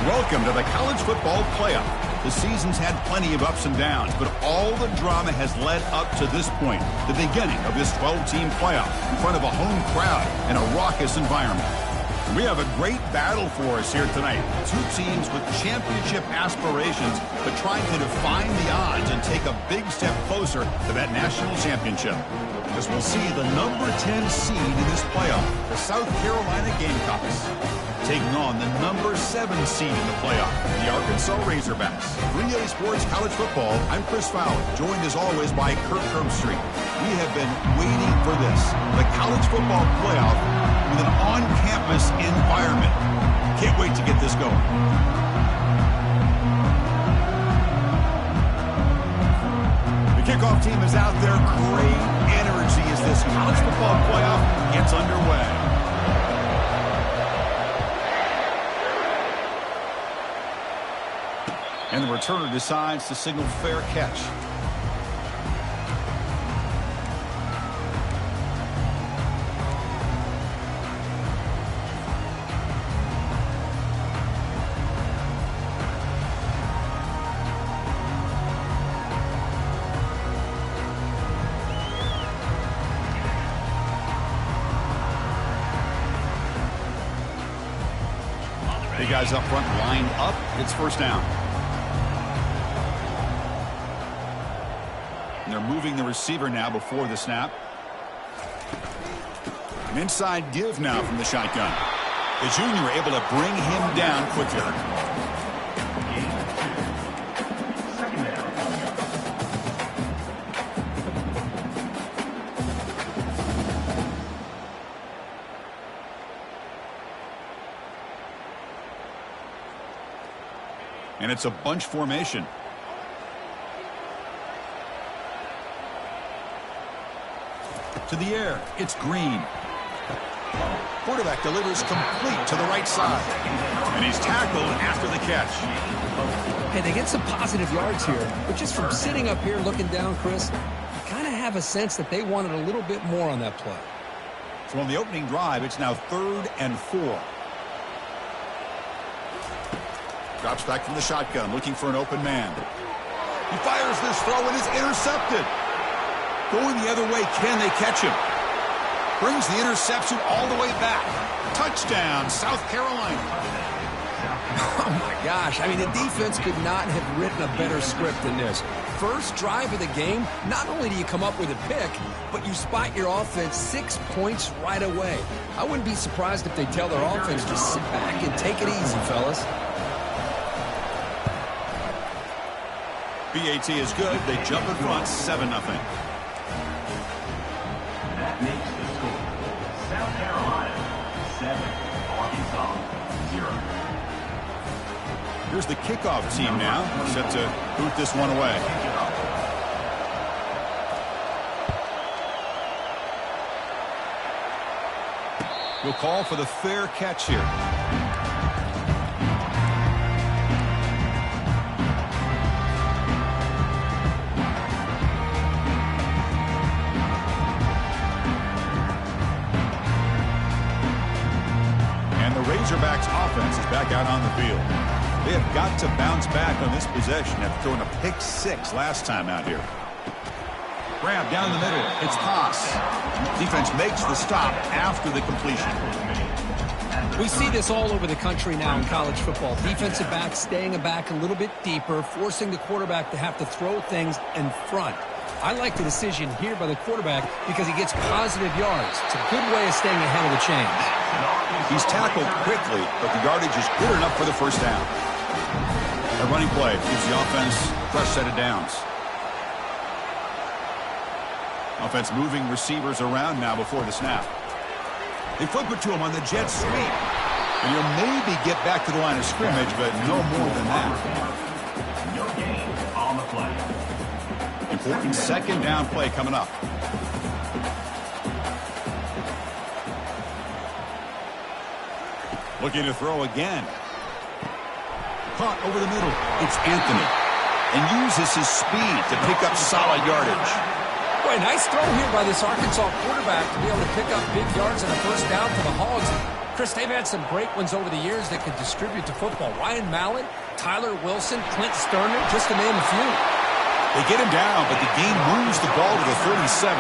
Welcome to the college football playoff. The season's had plenty of ups and downs, but all the drama has led up to this point, the beginning of this 12-team playoff in front of a home crowd and a raucous environment. We have a great battle for us here tonight. Two teams with championship aspirations, but trying to define the odds and take a big step closer to that national championship. As we'll see the number 10 seed in this playoff, the South Carolina Gamecocks, taking on the number 7 seed in the playoff, the Arkansas Razorbacks. 3A Sports College Football, I'm Chris Fowler, joined as always by Kirk Herbstreit. We have been waiting for this, the college football playoff with an on-campus environment. Can't wait to get this going. The kickoff team is out there. Great energy as this college football playoff gets underway. And the returner decides to signal fair catch. Big guys up front lined up. It's first down. And they're moving the receiver now before the snap. An inside give now from the shotgun. The junior able to bring him down quickly. And it's a bunch formation. To the air, it's Green. Quarterback delivers complete to the right side. And he's tackled after the catch. Hey, they get some positive yards here, but just from sitting up here looking down, Chris, you kind of have a sense that they wanted a little bit more on that play. So on the opening drive, it's now 3rd and 4. Drops back from the shotgun, looking for an open man. He fires this throw and is intercepted. Going the other way, can they catch him? Brings the interception all the way back. Touchdown, South Carolina. Oh, my gosh. I mean, the defense could not have written a better script than this. First drive of the game, not only do you come up with a pick, but you spot your offense 6 points right away. I wouldn't be surprised if they tell their offense to sit back and take it easy, fellas. BAT is good. They jump in front, 7-0. That makes the score South Carolina 7, Arkansas 0. Here's the kickoff team now, set to boot this one away. We'll call for the fair catch here. Razorbacks offense is back out on the field. They have got to bounce back on this possession after throwing a pick 6 last time out here. Grab down the middle. It's Haas. Defense makes the stop after the completion. We see this all over the country now in college football. Defensive backs staying back a little bit deeper, forcing the quarterback to have to throw things in front. I like the decision here by the quarterback because he gets positive yards. It's a good way of staying ahead of the chains. He's tackled quickly, but the yardage is good enough for the first down. A running play gives the offense a fresh set of downs. Offense moving receivers around now before the snap. They flip it to him on the jet sweep. And he'll maybe get back to the line of scrimmage, but no more than that. No gain on the play. Important second down play coming up. Looking to throw again. Caught over the middle. It's Anthony. And uses his speed to pick up solid yardage. Boy, nice throw here by this Arkansas quarterback to be able to pick up big yards and a first down for the Hogs. Chris, they've had some great ones over the years that could distribute the football. Ryan Mallett, Tyler Wilson, Clint Sterner, just to name a few. They get him down, but the gain moves the ball to the 37.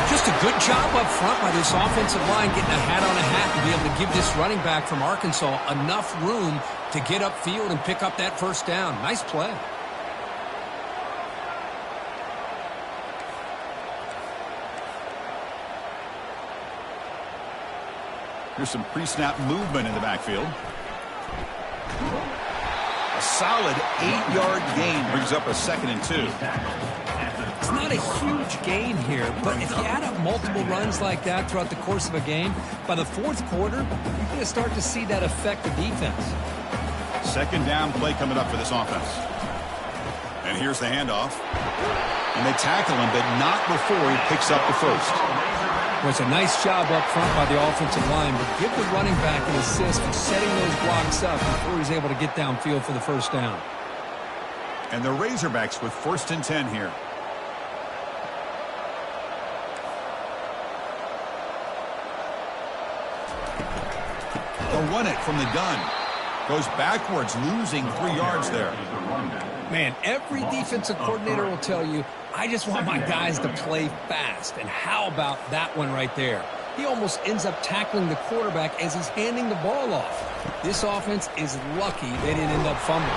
Just a good job up front by this offensive line, getting a hat on a hat to be able to give this running back from Arkansas enough room to get upfield and pick up that first down. Nice play. Here's some pre-snap movement in the backfield. A solid 8-yard gain brings up a 2nd and 2. It's not a huge gain here, but if you add up multiple runs like that throughout the course of a game, by the fourth quarter, you're going to start to see that affect the defense. 2nd down play coming up for this offense. And here's the handoff. And they tackle him, but not before he picks up the first. Well, it's a nice job up front by the offensive line, but give the running back an assist for setting those blocks up before he's able to get downfield for the first down. And the Razorbacks with 1st and 10 here. They'll run it from the gun. Goes backwards, losing 3 yards there. Man, every defensive coordinator will tell you, I just want my guys to play fast. And how about that one right there? He almost ends up tackling the quarterback as he's handing the ball off. This offense is lucky they didn't end up fumbling.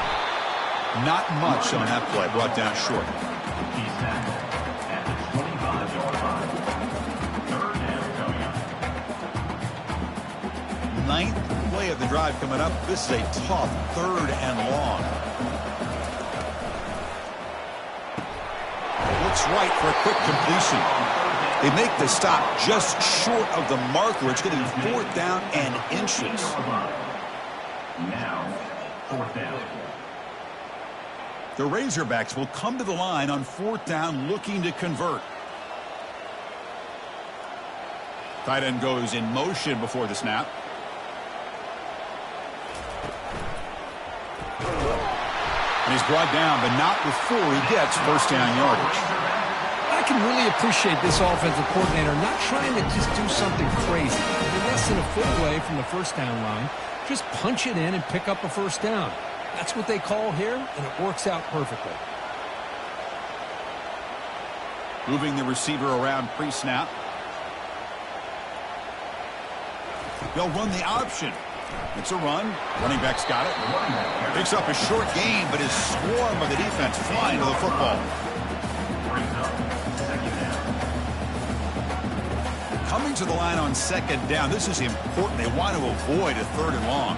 Not much on that play, brought down short. He's tackled at the 25-yard line. 3rd down coming up. 9th play of the drive coming up. This is a tough 3rd and long. Looks right for a quick completion. They make the stop just short of the marker. It's going to be 4th down and inches. Now, 4th down. The Razorbacks will come to the line on 4th down looking to convert. Tight end goes in motion before the snap. And he's brought down, but not before he gets first down yardage. I can really appreciate this offensive coordinator not trying to just do something crazy. They're less than a foot away from the first down line. Just punch it in and pick up a first down. That's what they call here, and it works out perfectly. Moving the receiver around pre-snap. They'll run the option. It's a run. Running back's got it. Picks up a short gain, but is swarmed by the defense flying to the football. Brings up 2nd down. Coming to the line on 2nd down. This is important. They want to avoid a 3rd and long.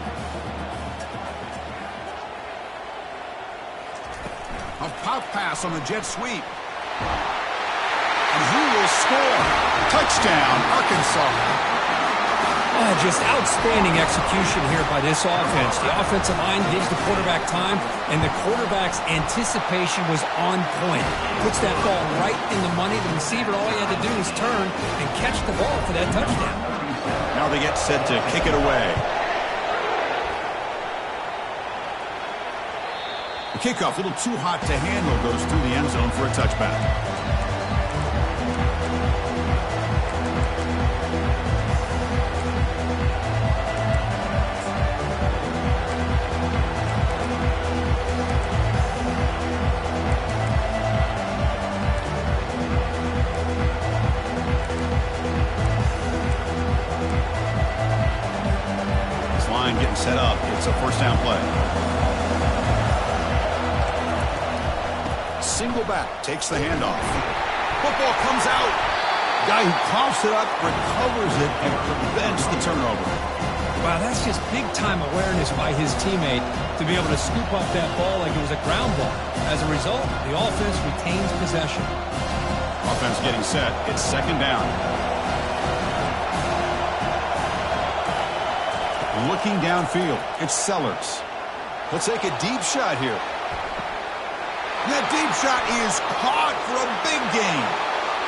A pop pass on the jet sweep. And who will score? Touchdown, Arkansas. Just outstanding execution here by this offense. The offensive line gives the quarterback time, and the quarterback's anticipation was on point. Puts that ball right in the money. The receiver, all he had to do was turn and catch the ball for that touchdown. Now they get set to kick it away. The kickoff, a little too hot to handle, goes through the end zone for a touchback. Getting set up. It's a first down play. Single back takes the handoff. Football comes out. Guy who coughs it up, recovers it, and prevents the turnover. Wow, that's just big-time awareness by his teammate to be able to scoop up that ball like it was a ground ball. As a result, the offense retains possession. Offense getting set. It's 2nd down. Looking downfield, it's Sellers. Let's take a deep shot here. And that deep shot is caught for a big gain.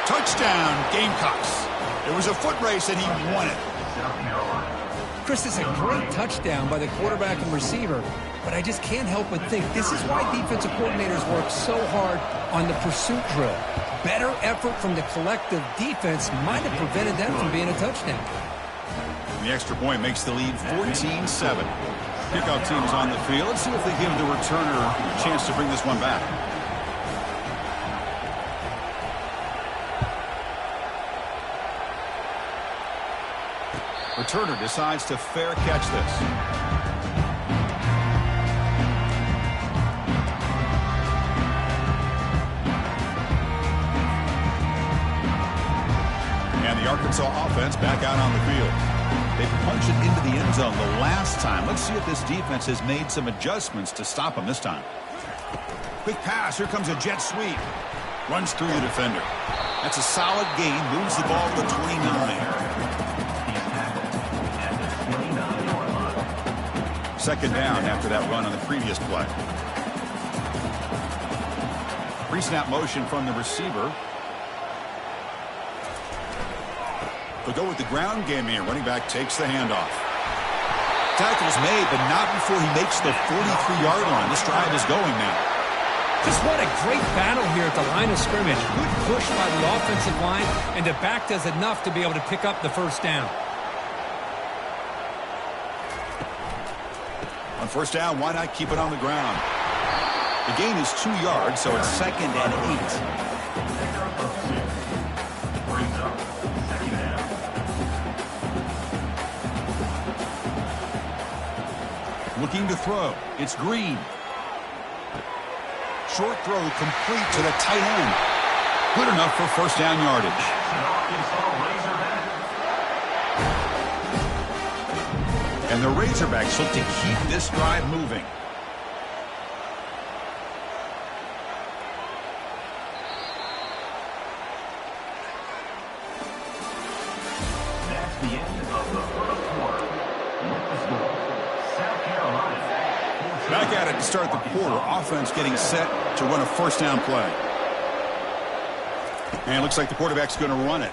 Touchdown, Gamecocks. It was a foot race, and he won it. South Carolina. Chris, it's a great touchdown by the quarterback and receiver, but I just can't help but think this is why defensive coordinators work so hard on the pursuit drill. Better effort from the collective defense might have prevented them from being a touchdown. The extra point makes the lead 14-7. Kickoff team is on the field. Let's see if they give the returner a chance to bring this one back. Returner decides to fair catch this. And the Arkansas offense back out on the field. They punched it into the end zone the last time. Let's see if this defense has made some adjustments to stop them this time. Quick pass. Here comes a jet sweep. Runs through the defender. That's a solid gain. Moves the ball to the 29. Second down after that run on the previous play. Pre-snap motion from the receiver. They'll go with the ground game here. Running back takes the handoff. Tackle's made, but not before he makes the 43-yard line. This drive is going now. Just what a great battle here at the line of scrimmage. Good push by the offensive line, and the back does enough to be able to pick up the first down. On first down, why not keep it on the ground? The gain is 2 yards, so it's 2nd and 8. Looking to throw. It's Green. Short throw complete to the tight end. Good enough for first down yardage. And the Razorbacks look to keep this drive moving. That's the end of the first quarter. With the score, South Carolina. Back at it to start the quarter. Offense getting set to run a first down play. And it looks like the quarterback's going to run it.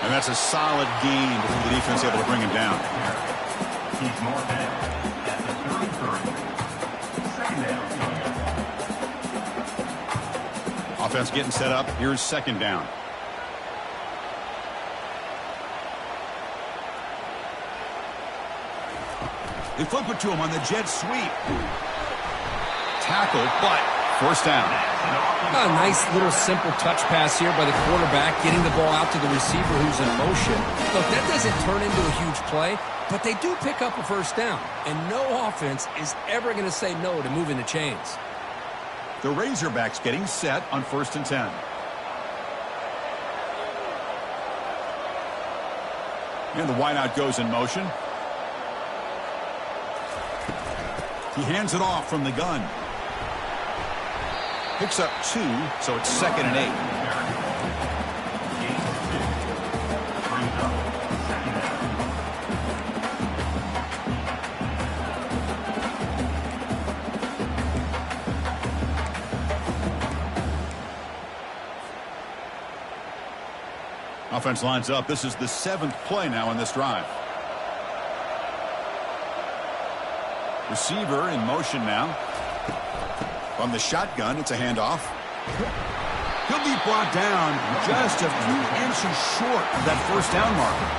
And that's a solid gain before the defense able to bring him down. He's more down at the 33. Second down. Offense getting set up. Here's second down. They flip it to him on the jet sweep. Tackle, but first down. A nice little simple touch pass here by the quarterback, getting the ball out to the receiver who's in motion. Look, that doesn't turn into a huge play, but they do pick up a first down, and no offense is ever going to say no to moving the chains. The Razorbacks getting set on 1st and 10. And the wideout goes in motion. He hands it off from the gun. Picks up 2, so it's 2nd and 8. Offense lines up. This is the 7th play now in this drive. Receiver in motion now. From the shotgun, it's a handoff. He'll be brought down just a few inches short of that first down marker.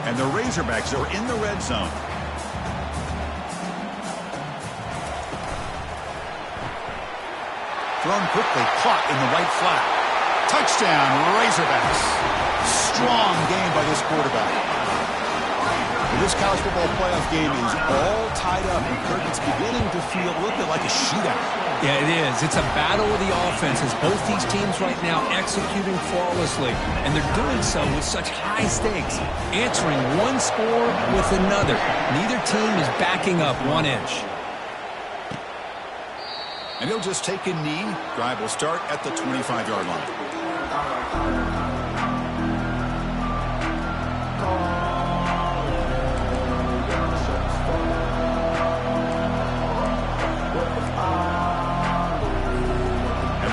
And the Razorbacks are in the red zone. Thrown quickly, caught in the right flat. Touchdown, Razorbacks. Strong game by this quarterback. This college football playoff game is all tied up, and Kirk, it's beginning to feel a little bit like a shootout. Yeah, it is. It's a battle of the offenses. Both these teams right now executing flawlessly, and they're doing so with such high stakes, answering one score with another. Neither team is backing up 1 inch. And he'll just take a knee. Drive will start at the 25-yard line.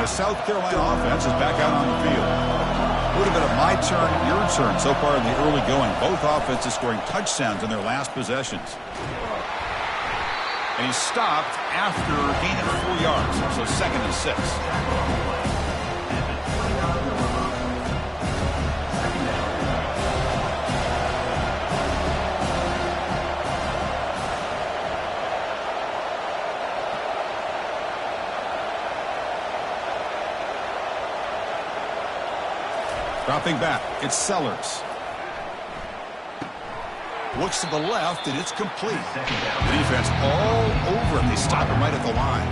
South Carolina offense is back out on the field. Would have been a my turn, your turn so far in the early going. Both offenses scoring touchdowns in their last possessions. And he stopped after gaining 4 yards, so 2nd and 6. Dropping back, it's Sellers. Looks to the left, and it's complete. The defense all over him. They stop him right at the line.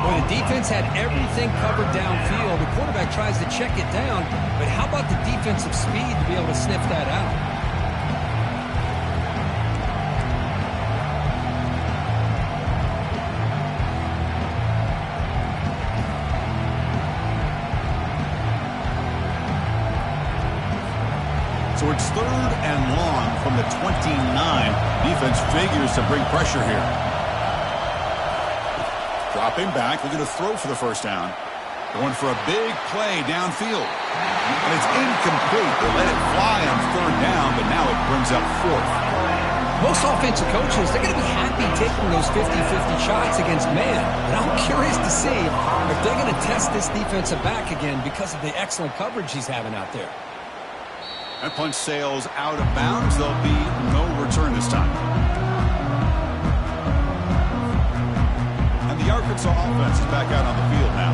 Well, the defense had everything covered downfield. The quarterback tries to check it down, but how about the defensive speed to be able to sniff that out? So it's 3rd and long from the 29. Defense figures to bring pressure here. Dropping back, looking to throw for the first down. Going for a big play downfield. And it's incomplete. They let it fly on 3rd down, but now it brings up 4th. Most offensive coaches, they're going to be happy taking those 50-50 shots against man. But I'm curious to see if they're going to test this defensive back again because of the excellent coverage he's having out there. That punch sails out of bounds. There'll be no return this time. And the Arkansas offense is back out on the field now.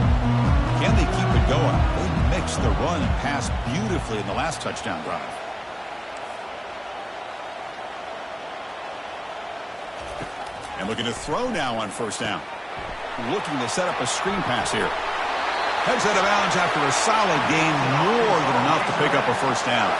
Can they keep it going? They mixed the run and pass beautifully in the last touchdown drive. And looking to throw now on 1st down. Looking to set up a screen pass here. Heads out of bounds after a solid gain, more than enough to pick up a 1st down.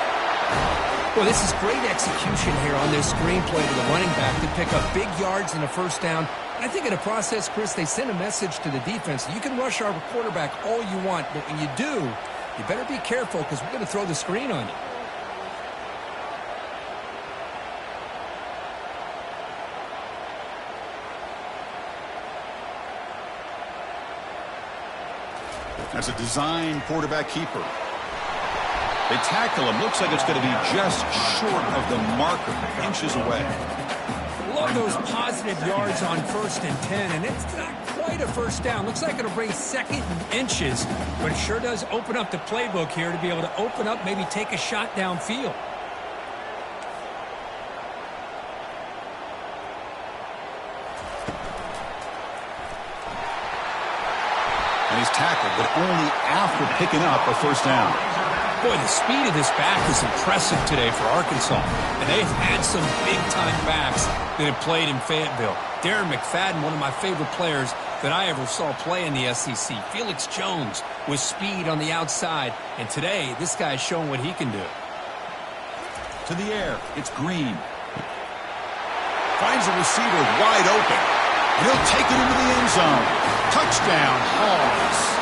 Well, this is great execution here on this screenplay to the running back to pick up big yards and a 1st down. And I think in the process, Chris, they send a message to the defense. You can rush our quarterback all you want, but when you do, you better be careful because we're going to throw the screen on you. That's a design quarterback keeper. They tackle him. Looks like it's going to be just short of the marker, inches away. Love those positive yards on 1st and 10, and it's not quite a 1st down. Looks like it'll bring 2nd and inches, but it sure does open up the playbook here to be able to open up, maybe take a shot downfield. And he's tackled, but only after picking up a 1st down. Boy, the speed of this back is impressive today for Arkansas. And they've had some big-time backs that have played in Fayetteville. Darren McFadden, one of my favorite players that I ever saw play in the SEC. Felix Jones with speed on the outside. And today, this guy's showing what he can do. To the air, it's Green. Finds a receiver wide open. And he'll take it into the end zone. Touchdown, Hogs.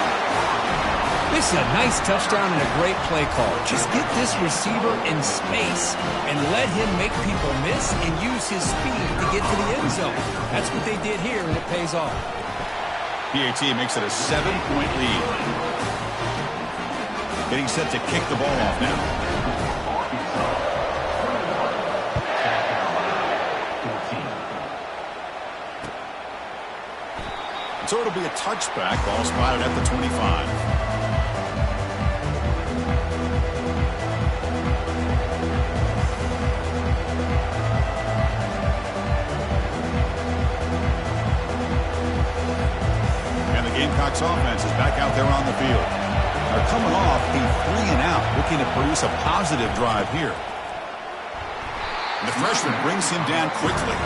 This is a nice touchdown and a great play call. Just get this receiver in space and let him make people miss and use his speed to get to the end zone. That's what they did here, and it pays off. PAT makes it a 7-point lead. Getting set to kick the ball off now. So it'll be a touchback. Ball spotted at the 25. Gamecocks offense is back out there on the field. They're coming off a 3-and-out, looking to produce a positive drive here. And the freshman brings him down quickly.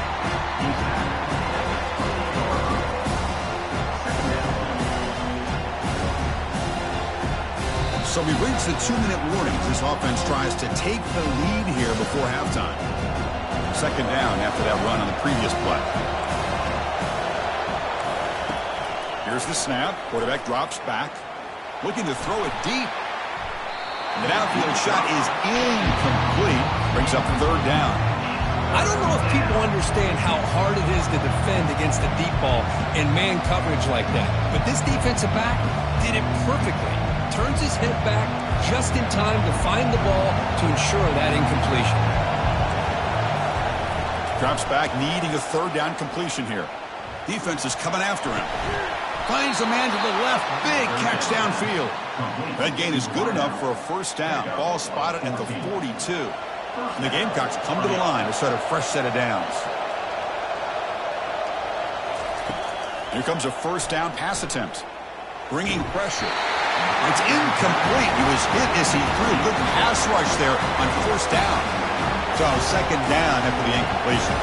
So we reach the 2-minute warning. This offense tries to take the lead here before halftime. 2nd down after that run on the previous play. Here's the snap. Quarterback drops back. Looking to throw it deep. The downfield shot is incomplete. Brings up 3rd down. I don't know if people understand how hard it is to defend against a deep ball in man coverage like that. But this defensive back did it perfectly. turns his head back just in time to find the ball to ensure that incompletion. Drops back, needing a third down completion here. Defense is coming after him. Finds a man to the left. Big catch downfield. That gain is good enough for a first down. Ball spotted at the 42. And the Gamecocks come to the line to start a fresh set of downs. Here comes a first down pass attempt. Bringing pressure. It's incomplete. He was hit as he threw. Good pass rush there on first down. So second down after the incompletion.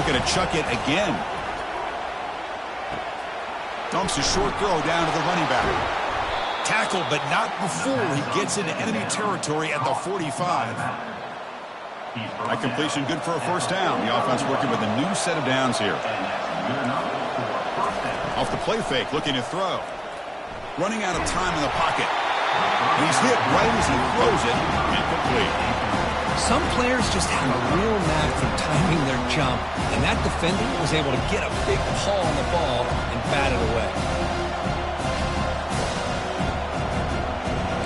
Looking to chuck it again. Dumps a short throw down to the running back. Tackled, but not before he gets into enemy territory at the 45. That completion good for a first down. The offense working with a new set of downs here. Off the play fake, looking to throw. Running out of time in the pocket. He's hit right as he throws it. Incomplete. Some players just have a real knack for timing their jump, and that defender was able to get a big paw on the ball and bat it away.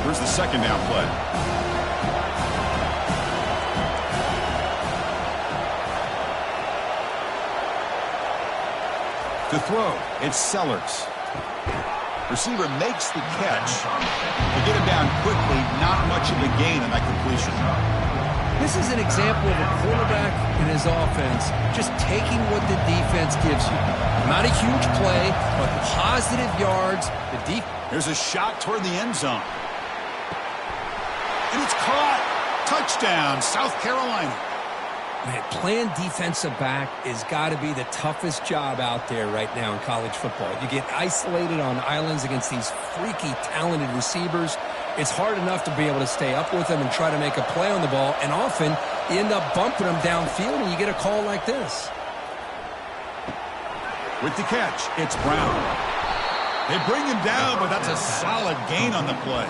Here's the second down play. To throw, it's Sellers. Receiver makes the catch. To get him down quickly, not much of a gain on that completion. This is an example of a quarterback and his offense just taking what the defense gives you. Not a huge play, but positive yards. Here's a shot toward the end zone. And it's caught. Touchdown, South Carolina. Man, playing defensive back has got to be the toughest job out there right now in college football. You get isolated on islands against these freaky, talented receivers. It's hard enough to be able to stay up with them and try to make a play on the ball, and often you end up bumping them downfield and you get a call like this. With the catch, it's Brown. They bring him down, but that's a solid gain on the play.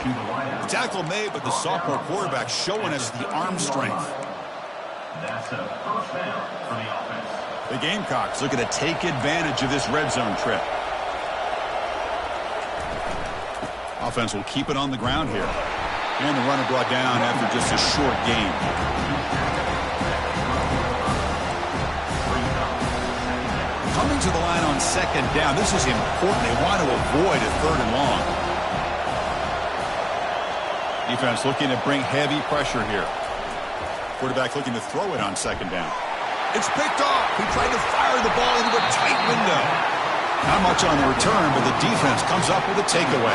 The tackle made, but the sophomore quarterback showing us the arm strength. That's a first down for the offense. The Gamecocks looking to take advantage of this red zone trip. Offense will keep it on the ground here. And the runner brought down after just a short gain. Coming to the line on second down. This is important. They want to avoid a third and long. Defense looking to bring heavy pressure here. Quarterback looking to throw it on second down. It's picked off. He tried to fire the ball into a tight window. Not much on the return, but the defense comes up with a takeaway.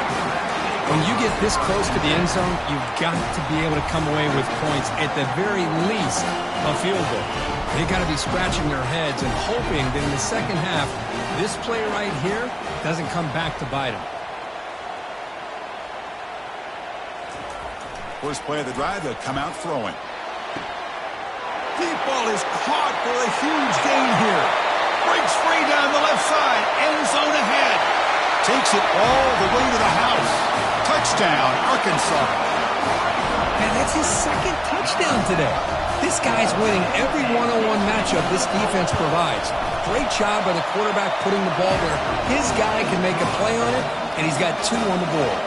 When you get this close to the end zone, you've got to be able to come away with points, at the very least, a field goal. They've got to be scratching their heads and hoping that in the second half, this play right here doesn't come back to bite them. First play of the drive, they'll come out throwing. Deep ball is caught for a huge gain here. Breaks free down the left side. End zone ahead. Takes it all the way to the house. Touchdown, Arkansas. Man, that's his second touchdown today. This guy's winning every one-on-one matchup this defense provides. Great job by the quarterback putting the ball where his guy can make a play on it, and he's got two on the board.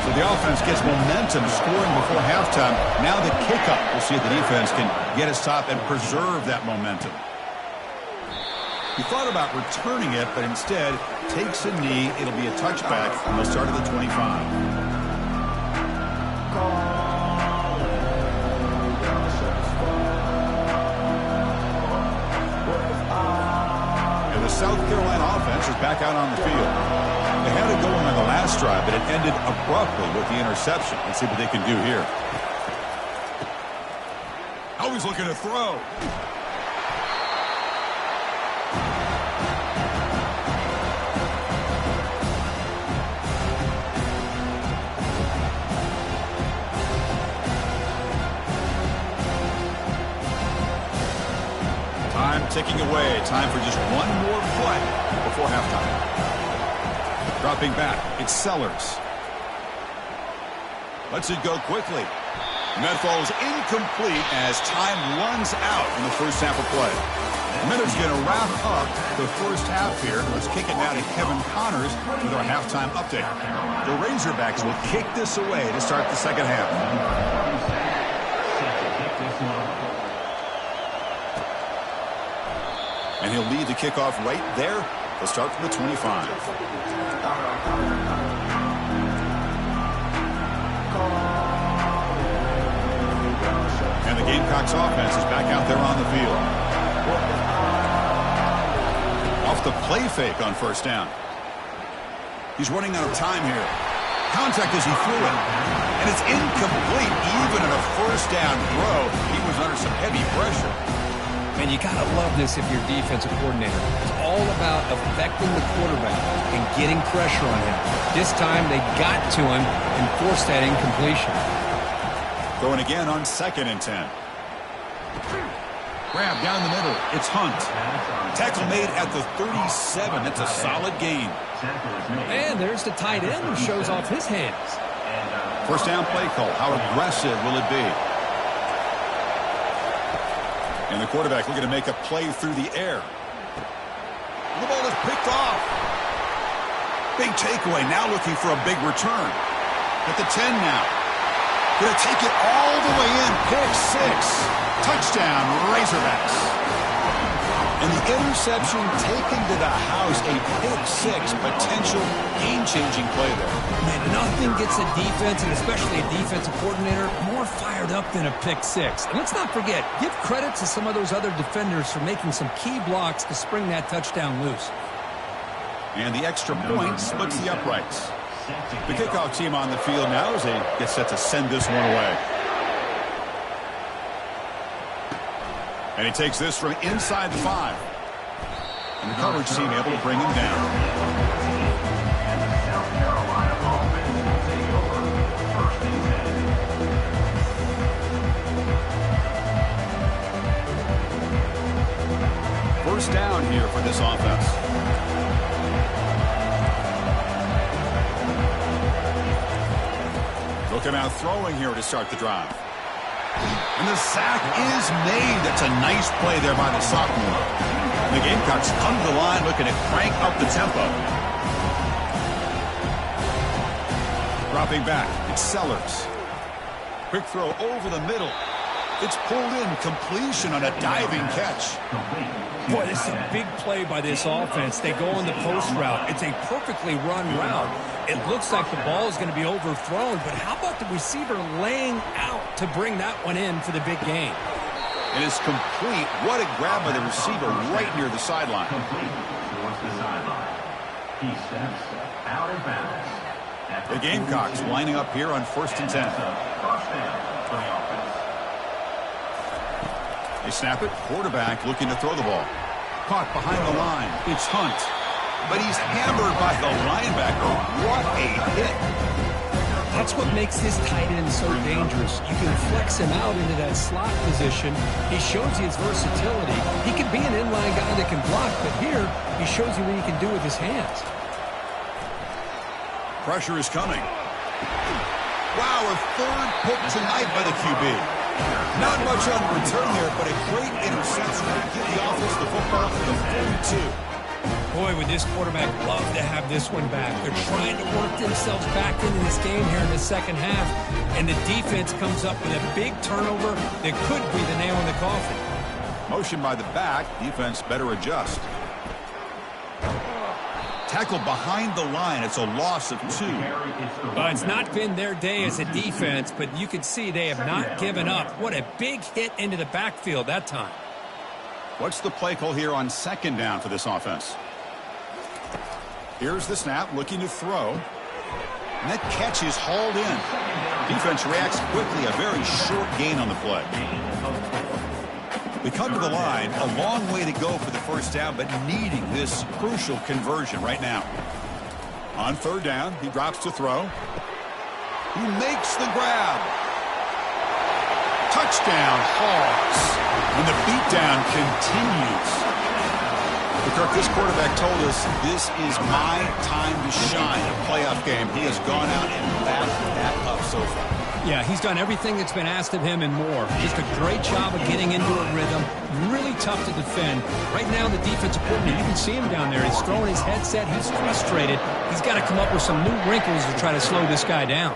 So the offense gets momentum scoring before halftime. Now the kickoff. We'll see if the defense can get a stop and preserve that momentum. He thought about returning it, but instead takes a knee. It'll be a touchback, and they'll start at the 25. And the South Carolina offense is back out on the field. They had it going on the last drive, but it ended abruptly with the interception. Let's see what they can do here. Always looking to throw. Time ticking away. Time for just one more play before halftime. Dropping back, it's Sellers. Lets it go quickly. And that falls incomplete as time runs out in the first half of play. The Minutes going to wrap up the first half here. Let's kick it now to Kevin Connors with our halftime update. The Razorbacks will kick this away to start the second half. And he'll lead the kickoff right there. They'll start from the 25. And the Gamecocks offense is back out there on the field. Off the play fake on first down. He's running out of time here. Contact as he threw it. And it's incomplete even in a first down throw. He was under some heavy pressure. And you got to love this if you're defensive coordinator. It's all about affecting the quarterback and getting pressure on him. This time they got to him and forced that incompletion. Going again on 2nd and 10. Grab down the middle. It's Hunt. Tackle made at the 37. That's a solid gain. And there's the tight end who shows off his hands. First down play call. How aggressive will it be? And the quarterback looking to make a play through the air. The ball is picked off. Big takeaway. Now looking for a big return. At the 10 now. Going to take it all the way in. Pick 6. Touchdown, Razorbacks. And the interception taken to the house. A pick 6. Potential game-changing play there. Man, nothing gets a defense, and especially a defensive coordinator, more fired up than a pick 6. And let's not forget, give credit to some of those other defenders for making some key blocks to spring that touchdown loose. And the extra point splits the uprights. The kickoff team on the field now as they get set to send this one away. And he takes this from inside the 5. And the coverage team able to bring him down. First down here for this offense. Looking out throwing here to start the drive. And the sack is made. That's a nice play there by the sophomore. The Gamecocks come to the line looking to crank up the tempo. Dropping back, it's Sellers. Quick throw over the middle. It's pulled in, completion on a diving catch. Boy, this is a big play by this offense. They go on the post route. It's a perfectly run route. It looks like the ball is going to be overthrown, but how about the receiver laying out to bring that one in for the big gain? It is complete. What a grab by the receiver right near the sideline. He steps out of bounds. The Gamecocks lining up here on 1st and 10. First down for the offense. They snap it. Quarterback looking to throw the ball. Caught behind the line. It's Hunt. But he's hammered by the linebacker. What a hit. That's what makes this tight end so dangerous. You can flex him out into that slot position. He shows you his versatility. He can be an inline guy that can block, but here he shows you what he can do with his hands. Pressure is coming. Wow, a 3rd pick tonight by the QB. Not much on return there, but a great interception to give the offense the football for the 42. Boy, would this quarterback love to have this one back. They're trying to work themselves back into this game here in the second half, and the defense comes up with a big turnover that could be the nail in the coffin. Motion by the back. Defense better adjust. Tackle behind the line. It's a loss of 2. It's not been their day as a defense, but you can see they have not given up. What a big hit into the backfield that time. What's the play call here on 2nd down for this offense? Here's the snap, looking to throw. And that catch is hauled in. Defense reacts quickly. A very short gain on the play. We come to the line, a long way to go for the first down, but needing this crucial conversion right now. On 3rd down, he drops to throw. He makes the grab. Touchdown, Hogs. And the beatdown continues. The Kirk, this quarterback told us this is my time to shine, a playoff game. He has gone out and backed that up so far. Yeah, he's done everything that's been asked of him and more. Just a great job of getting into a rhythm. Really tough to defend. Right now, the defensive coordinator, you can see him down there. He's throwing his headset. He's frustrated. He's got to come up with some new wrinkles to try to slow this guy down.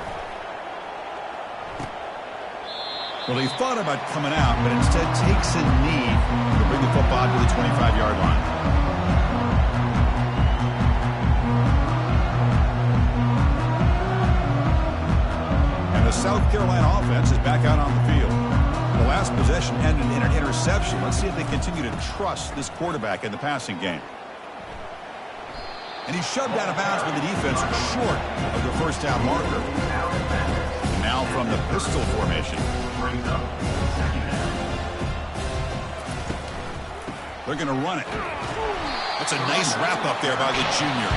Well, he thought about coming out, but instead takes a knee to bring the football to the 25-yard line. And the South Carolina offense is back out on the field. The last possession ended in an interception. Let's see if they continue to trust this quarterback in the passing game. And he's shoved out of bounds with the defense short of the first down marker. And now from the pistol formation. They're going to run it. That's a nice wrap up there by the junior.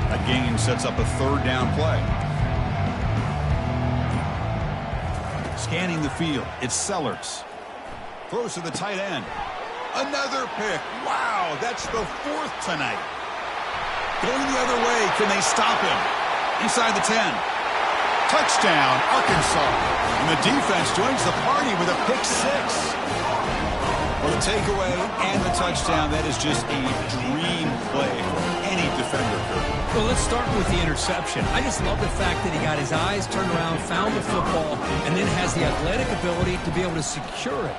That gain sets up a third down play. Scanning the field, it's Sellers. Throws to the tight end. Another pick. Wow, that's the fourth tonight. Going the other way, can they stop him? Inside the 10. Touchdown, Arkansas. And the defense joins the party with a pick six. Well, the takeaway and the touchdown, that is just a dream play for any defender. Well, let's start with the interception. I just love the fact that he got his eyes turned around, found the football, and then has the athletic ability to be able to secure it.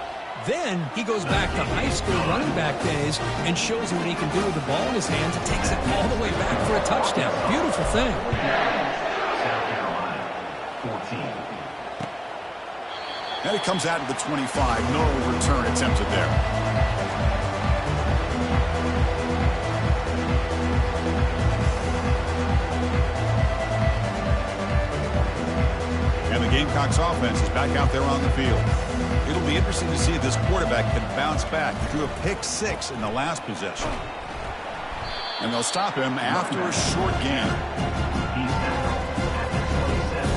Then he goes back to high school running back days and shows you what he can do with the ball in his hands and takes it all the way back for a touchdown. Beautiful thing. South Carolina, 14. And it comes out of the 25. No return attempted there. And the Gamecocks offense is back out there on the field. It'll be interesting to see if this quarterback can bounce back. He threw a pick six in the last possession. And they'll stop him after a short game. He's down at the 27.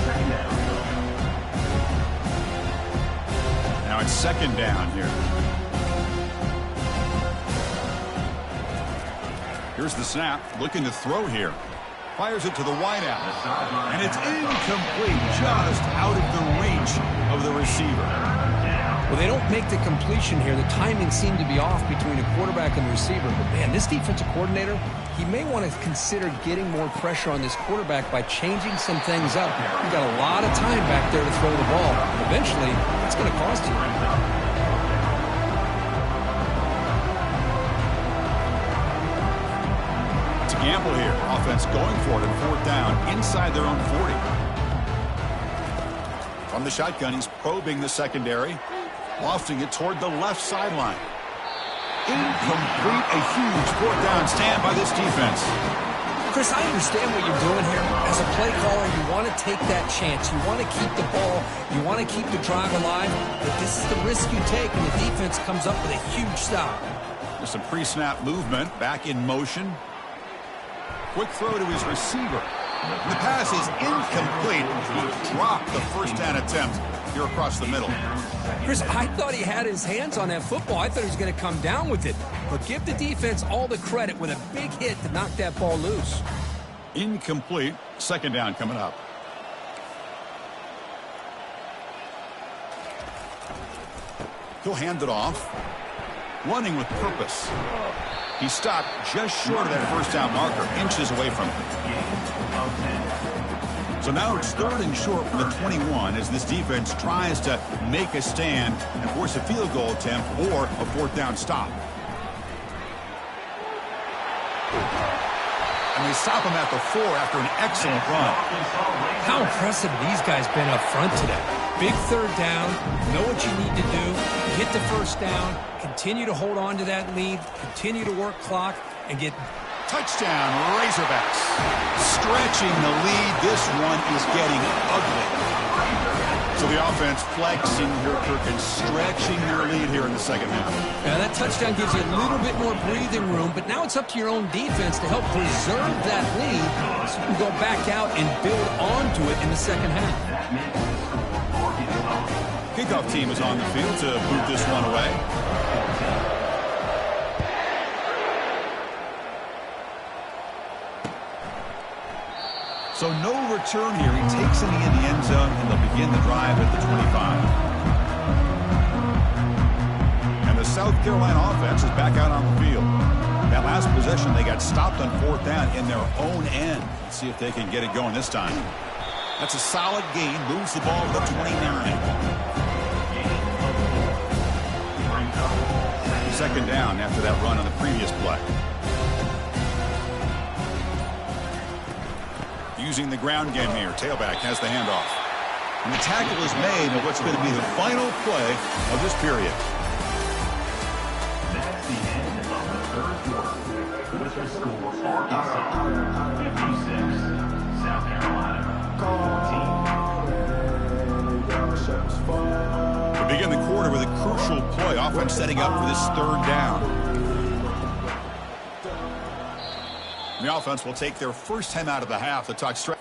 Second down. Now it's second down here. Here's the snap. Looking to throw here. Fires it to the wideout. And it's incomplete. Just out of the reach of the receiver. Well, they don't make the completion here. The timing seemed to be off between the quarterback and the receiver. But, man, this defensive coordinator, he may want to consider getting more pressure on this quarterback by changing some things up. You've got a lot of time back there to throw the ball. Eventually, it's going to cost you. It's a gamble here. Offense going for it on fourth down inside their own 40. From the shotgun, he's probing the secondary, lofting it toward the left sideline. Incomplete, a huge fourth down stand by this defense. Chris, I understand what you're doing here. As a play caller, you want to take that chance. You want to keep the ball. You want to keep the drive alive. But this is the risk you take, and the defense comes up with a huge stop. There's some pre-snap movement, back in motion. Quick throw to his receiver. The pass is incomplete. He dropped the first down attempt here across the middle. Chris, I thought he had his hands on that football. I thought he was going to come down with it. But give the defense all the credit with a big hit to knock that ball loose. Incomplete. Second down coming up. He'll hand it off. Running with purpose. He stopped just short of that first down marker, inches away from it. So now it's third and short from the 21 as this defense tries to make a stand and force a field goal attempt or a fourth down stop. And they stop him at the 4 after an excellent run. How impressive these guys been up front today. Big third down, know what you need to do, get the first down, continue to hold on to that lead, continue to work clock, and get touchdown Razorbacks. Stretching the lead. This one is getting ugly. So the offense flexing here, Kirk, and stretching their lead here in the second half. Now that touchdown gives you a little bit more breathing room, but now it's up to your own defense to help preserve that lead so you can go back out and build onto it in the second half. kickoff team is on the field to boot this one away. So no return here. He takes it in the end zone, and they'll begin the drive at the 25. And the South Carolina offense is back out on the field. That last possession, they got stopped on 4th down in their own end. Let's see if they can get it going this time. That's a solid gain. Moves the ball to the 29. Second down after that run on the previous play. Using the ground game here. Tailback has the handoff. And the tackle is made of what's going to be the final play of this period. That's the end of the third quarter. With the score, Arkansas 56, South Carolina 14. We begin the quarter with a crucial play. Offense setting up for this 3rd down. The offense will take their first time out of the half. The talk stretch.